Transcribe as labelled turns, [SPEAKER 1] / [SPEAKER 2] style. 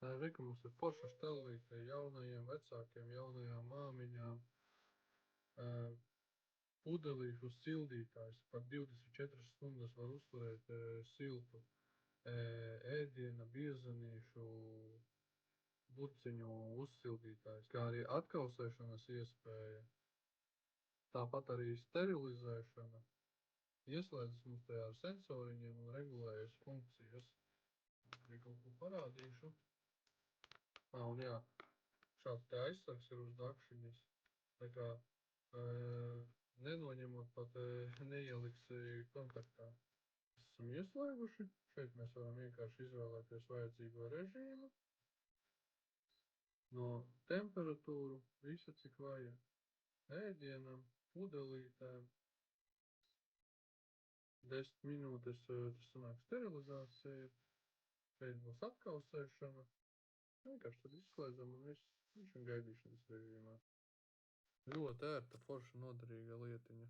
[SPEAKER 1] Re, ka mums ir forša štellīte jaunajiem vecākiem, jaunajām māmiņām. Pudelīšu sildītājs par 24 stundas var uzturēt siltu ēdiena, biezanīšu, buciņu uzsildītājs, kā arī atkausēšanas iespēja. Tāpat arī sterilizēšana. Ieslēdzas mums tajā ar sensoriņiem un regulējas funkcijas. Ja kaut ko parādīšu. Un jā, šāds te aizsargs ir uz dakšiņas. Tā kā nenoņemot pat neieliks kontaktā. Esam ieslēguši. Šeit mēs varam vienkārši izvēlēties vajadzīgo režīmu. No temperatūru, visa cik vajag. Ēdienam, pudelītēm. 10 minūtes tas sanāk sterilizācija. Šeit būs atkausēšana. Vienkārši tad izslēdzam un viss. Viņš ir gaidīšanas režīmā. Ļoti ērta, forša, noderīga lietiņa.